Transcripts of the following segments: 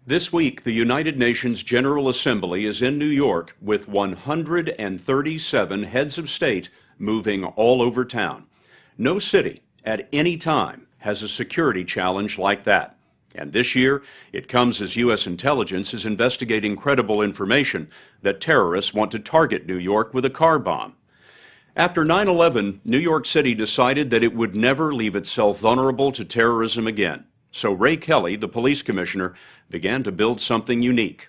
This week, the United Nations General Assembly is in New York with 137 heads of state moving all over town. No city at any time has a security challenge like that. And this year, it comes as U.S. intelligence is investigating credible information that terrorists want to target New York with a car bomb. After 9/11, New York City decided that it would never leave itself vulnerable to terrorism again. So Ray Kelly, the police commissioner, began to build something unique.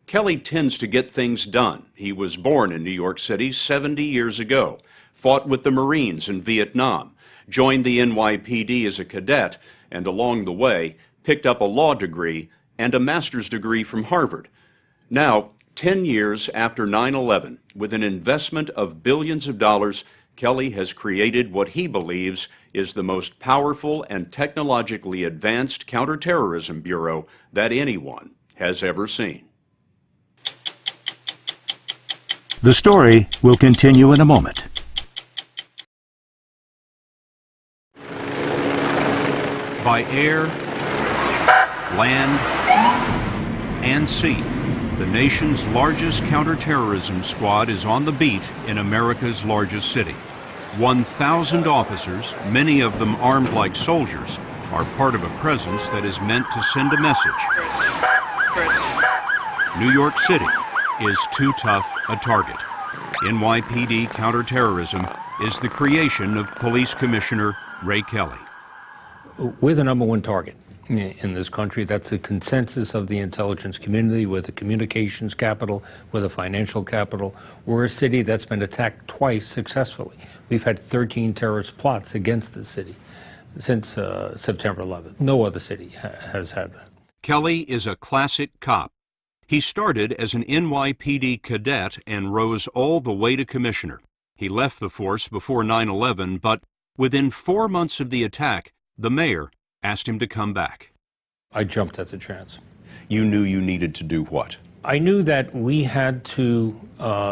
Kelly tends to get things done. He was born in New York City 70 years ago, fought with the Marines in Vietnam, joined the NYPD as a cadet, and along the way, picked up a law degree and a master's degree from Harvard. Now, 10 years after 9/11, with an investment of billions of dollars, Kelly has created what he believes is the most powerful and technologically advanced counterterrorism bureau that anyone has ever seen. The story will continue in a moment. By air, land, and sea, the nation's largest counterterrorism squad is on the beat in America's largest city. 1,000 officers, many of them armed like soldiers, are part of a presence that is meant to send a message. New York City is too tough a target. NYPD Counterterrorism is the creation of Police Commissioner Ray Kelly. We're the #1 target in this country. That's the consensus of the intelligence community. We're the communications capital. We're the financial capital. We're a city that's been attacked twice successfully. We've had 13 terrorist plots against the city since September 11th. No other city has had that. Kelly is a classic cop. He started as an NYPD cadet and rose all the way to commissioner. He left the force before 9/11, but within 4 months of the attack, the mayor asked him to come back. I jumped at the chance. You knew you needed to do what? I knew that we had to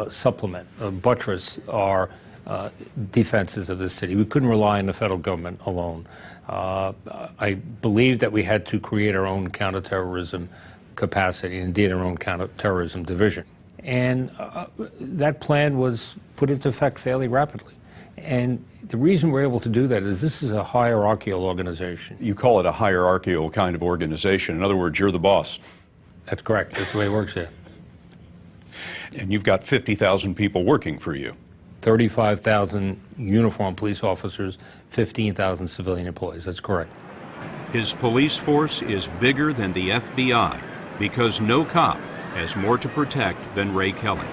supplement, buttress our defenses of the city. We couldn't rely on the federal government alone. I believed that we had to create our own counterterrorism capacity, indeed our own counterterrorism division. And that plan was put into effect fairly rapidly. And the reason we're able to do that is this is a hierarchical organization. You call it a hierarchical kind of organization. In other words, you're the boss. That's correct. That's the way it works here. And you've got 50,000 people working for you. 35,000 uniformed police officers, 15,000 civilian employees. That's correct. His police force is bigger than the FBI because no cop has more to protect than Ray Kelly.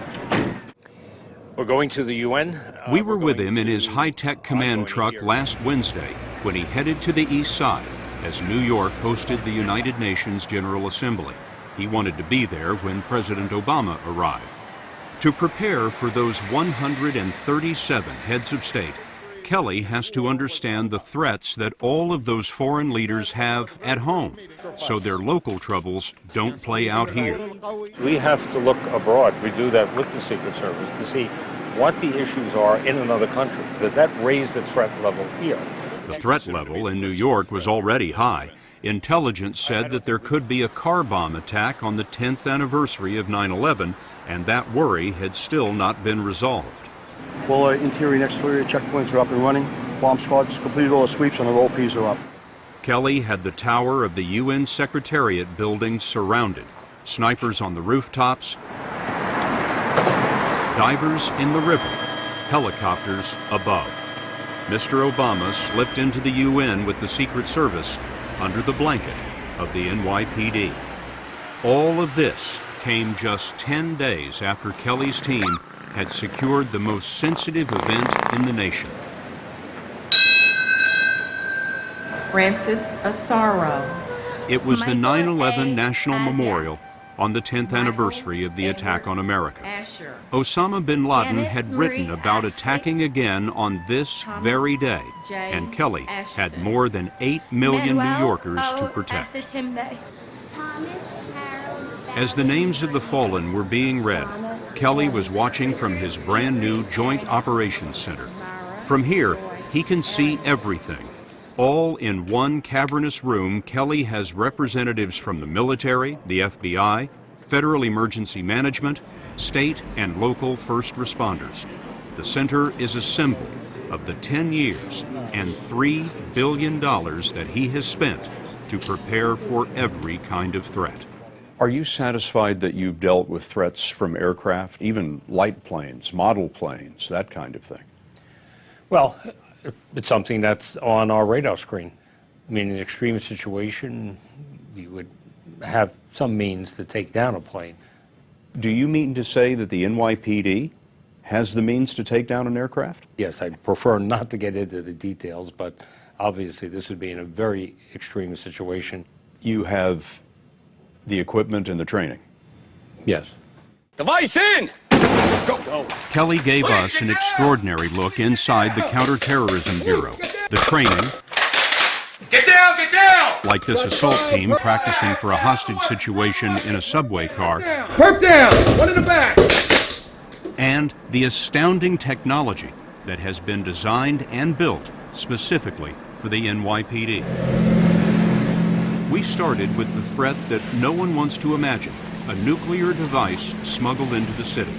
We're going to the UN. We were with him in his high-tech command truck last Wednesday when he headed to the east side as New York hosted the United Nations General Assembly. He wanted to be there when President Obama arrived. To prepare for those 137 heads of state, Kelly has to understand the threats that all of those foreign leaders have at home, so their local troubles don't play out here. We have to look abroad. We do that with the Secret Service to see what the issues are in another country. Does that raise the threat level here? The threat level in New York was already high. Intelligence said that there could be a car bomb attack on the 10th anniversary of 9/11, and that worry had still not been resolved. All our interior and exterior checkpoints are up and running. Bomb squads completed all the sweeps and the OPs are up. Kelly had the tower of the UN Secretariat building surrounded. Snipers on the rooftops, divers in the river, helicopters above. Mr. Obama slipped into the UN with the Secret Service under the blanket of the NYPD. All of this came just 10 days after Kelly's team had secured the most sensitive event in the nation. Francis Asaro. It was the 9/11 National Memorial on the 10th anniversary of the attack on America. Osama bin Laden had written about attacking again on this very day, and Kelly had more than 8 million New Yorkers to protect. As the names of the fallen were being read, Kelly was watching from his brand new Joint Operations Center. From here, he can see everything. All in one cavernous room, Kelly has representatives from the military, the FBI, Federal Emergency Management, state and local first responders. The center is a symbol of the 10 years and $3 billion that he has spent to prepare for every kind of threat. Are you satisfied that you've dealt with threats from aircraft, even light planes, model planes, that kind of thing? Well, it's something that's on our radar screen. I mean, in an extreme situation, we would have some means to take down a plane. Do you mean to say that the NYPD has the means to take down an aircraft? Yes, I'd prefer not to get into the details, but obviously this would be in a very extreme situation. You have the equipment and the training? Yes. Device in! Go! Kelly gave us an extraordinary look inside the Counterterrorism Bureau. The training, Get down! Get down! like this assault team practicing for a hostage situation in a subway car, Perp down! One in the back! and the astounding technology that has been designed and built specifically for the NYPD. We started with the threat that no one wants to imagine, a nuclear device smuggled into the city.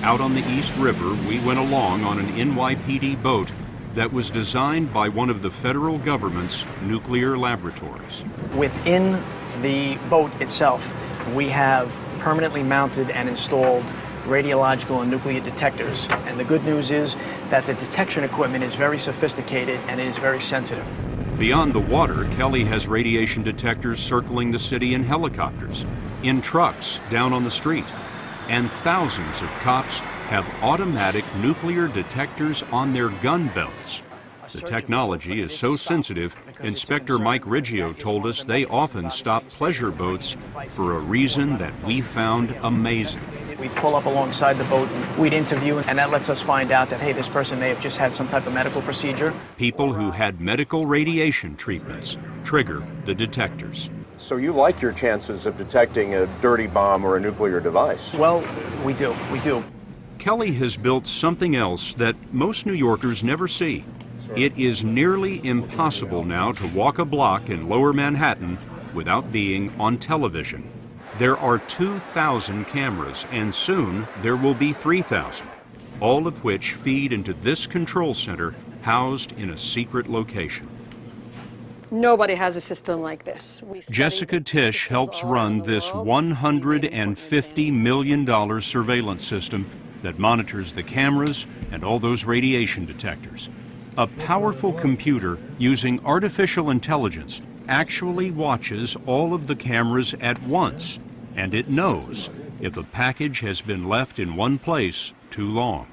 Out on the East River, we went along on an NYPD boat that was designed by one of the federal government's nuclear laboratories. Within the boat itself, we have permanently mounted and installed radiological and nuclear detectors. And the good news is that the detection equipment is very sophisticated and it is very sensitive. Beyond the water, Kelly has radiation detectors circling the city in helicopters, in trucks down on the street, and thousands of cops have automatic nuclear detectors on their gun belts. The technology is so sensitive, Inspector Mike Riggio told us they often stop pleasure boats for a reason that we found amazing. We'd pull up alongside the boat, we'd interview, and that lets us find out that, hey, this person may have just had some type of medical procedure. People who had medical radiation treatments trigger the detectors. So you like your chances of detecting a dirty bomb or a nuclear device? Well, we do. Kelly has built something else that most New Yorkers never see. It is nearly impossible now to walk a block in Lower Manhattan without being on television. There are 2,000 cameras, and soon there will be 3,000, all of which feed into this control center housed in a secret location. Nobody has a system like this. Jessica Tisch helps run this $150 million surveillance system that monitors the cameras and all those radiation detectors. A powerful computer using artificial intelligence actually watches all of the cameras at once, and it knows if a package has been left in one place too long.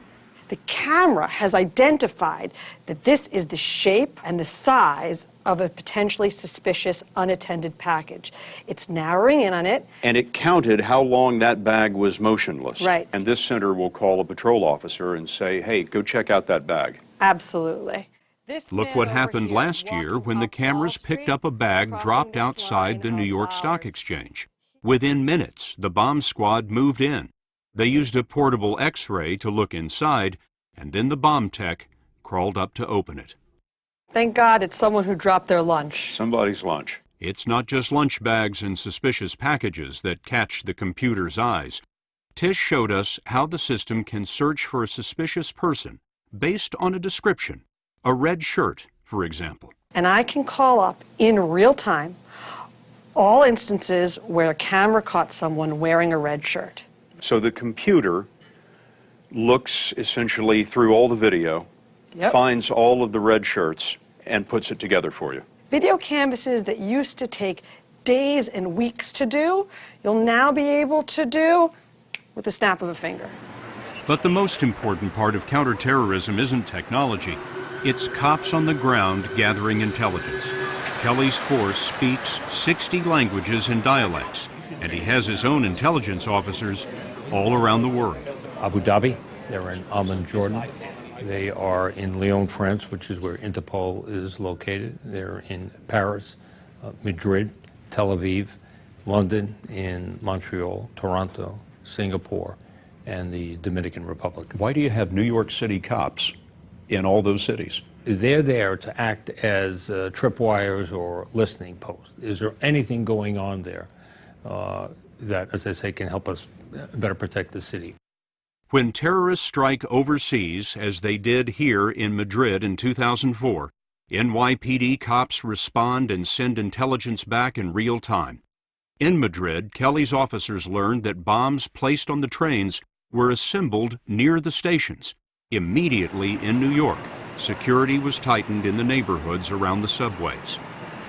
The camera has identified that this is the shape and the size of a potentially suspicious unattended package. It's narrowing in on it. And it counted how long that bag was motionless. Right. And this center will call a patrol officer and say, hey, go check out that bag. Absolutely. Look what happened last year when the cameras picked up a bag dropped outside the New York Stock Exchange. Within minutes, the bomb squad moved in. They used a portable X-ray to look inside, and then the bomb tech crawled up to open it. Thank God it's someone who dropped their lunch. Somebody's lunch. It's not just lunch bags and suspicious packages that catch the computer's eyes. Tish showed us how the system can search for a suspicious person based on a description. A red shirt, for example. And I can call up in real time all instances where a camera caught someone wearing a red shirt. So the computer looks essentially through all the video, finds all of the red shirts, and puts it together for you. Video canvases that used to take days and weeks to do, you'll now be able to do with the snap of a finger. But the most important part of counterterrorism isn't technology. It's cops on the ground gathering intelligence. Kelly's force speaks 60 languages and dialects, and he has his own intelligence officers all around the world. Abu Dhabi, they're in Amman, Jordan. They are in Lyon, France, which is where Interpol is located. They're in Paris, Madrid, Tel Aviv, London, in Montreal, Toronto, Singapore, and the Dominican Republic. Why do you have New York City cops in all those cities? they're there to act as tripwires or listening posts. Is there anything going on there that, as I say, can help us better protect the city? When terrorists strike overseas, as they did here in Madrid in 2004, NYPD cops respond and send intelligence back in real time. In Madrid, Kelly's officers learned that bombs placed on the trains were assembled near the stations. Immediately in New York, security was tightened in the neighborhoods around the subways.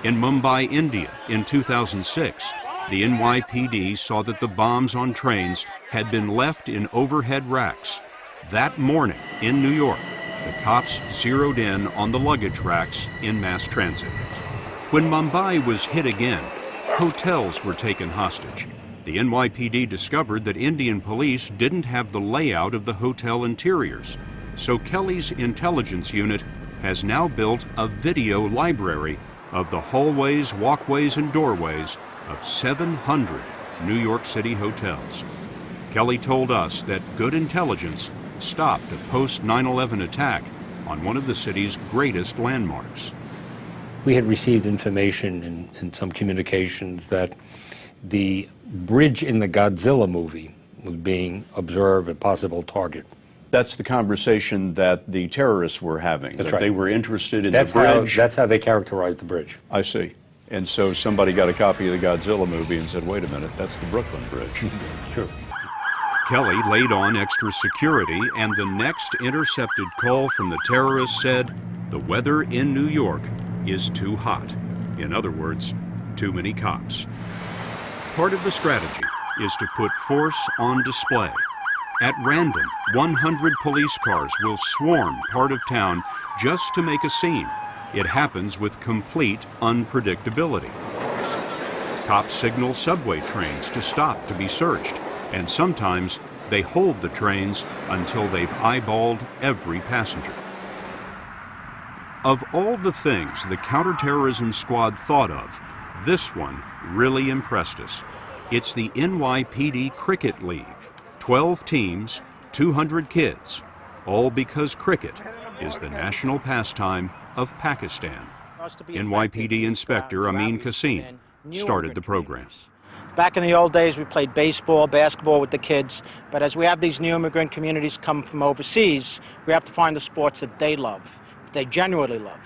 In Mumbai, India, in 2006, the NYPD saw that the bombs on trains had been left in overhead racks. That morning, in New York, the cops zeroed in on the luggage racks in mass transit. When Mumbai was hit again, hotels were taken hostage. The NYPD discovered that Indian police didn't have the layout of the hotel interiors, so Kelly's intelligence unit has now built a video library of the hallways, walkways, and doorways of 700 New York City hotels. Kelly told us that good intelligence stopped a post-9/11 attack on one of the city's greatest landmarks. We had received information in some communications that the bridge in the Godzilla movie was being observed, a possible target. That's the conversation that the terrorists were having. That's that right. They were interested in the bridge. That's how they characterized the bridge. I see. And so somebody got a copy of the Godzilla movie and said, wait a minute, that's the Brooklyn Bridge. Sure. Kelly laid on extra security, and the next intercepted call from the terrorists said, the weather in New York is too hot. In other words, too many cops. Part of the strategy is to put force on display. At random, 100 police cars will swarm part of town just to make a scene. It happens with complete unpredictability. Cops signal subway trains to stop to be searched, and sometimes they hold the trains until they've eyeballed every passenger. Of all the things the counterterrorism squad thought of, this one really impressed us. It's the NYPD Cricket League. 12 teams, 200 kids, all because cricket is the national pastime of Pakistan. NYPD Inspector Amin Kasim started the program. Back in the old days, we played baseball, basketball with the kids, but as we have these new immigrant communities come from overseas, we have to find the sports that they love, that they genuinely love.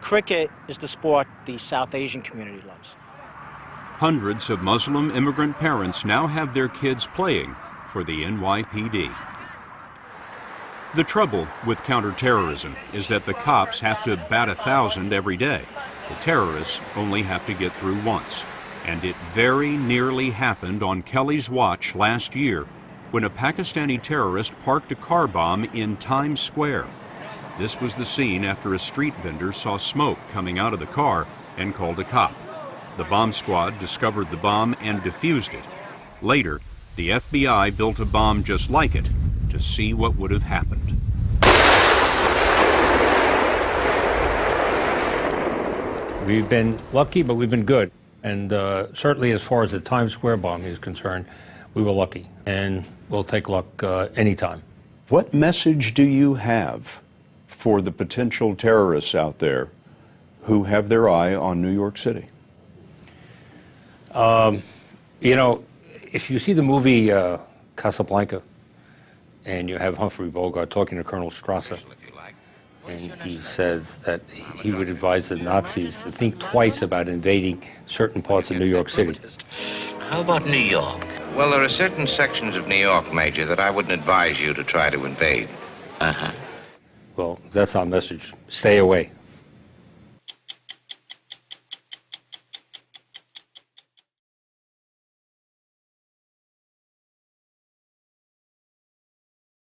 Cricket is the sport the South Asian community loves. Hundreds of Muslim immigrant parents now have their kids playing for the NYPD. The trouble with counterterrorism is that the cops have to bat 1,000 every day. The terrorists only have to get through once. And it very nearly happened on Kelly's watch last year when a Pakistani terrorist parked a car bomb in Times Square. This was the scene after a street vendor saw smoke coming out of the car and called a cop. The bomb squad discovered the bomb and defused it. Later, the FBI built a bomb just like it to see what would have happened. We've been lucky, but we've been good. And certainly as far as the Times Square bombing is concerned, we were lucky. And we'll take luck anytime. What message do you have for the potential terrorists out there who have their eye on New York City? You know, if you see the movie Casablanca, and you have Humphrey Bogart talking to Colonel Strasser, and he says that he would advise the Nazis to think twice about invading certain parts of New York City. How about New York? Well, there are certain sections of New York, Major, that I wouldn't advise you to try to invade. Uh-huh. Well, that's our message. Stay away.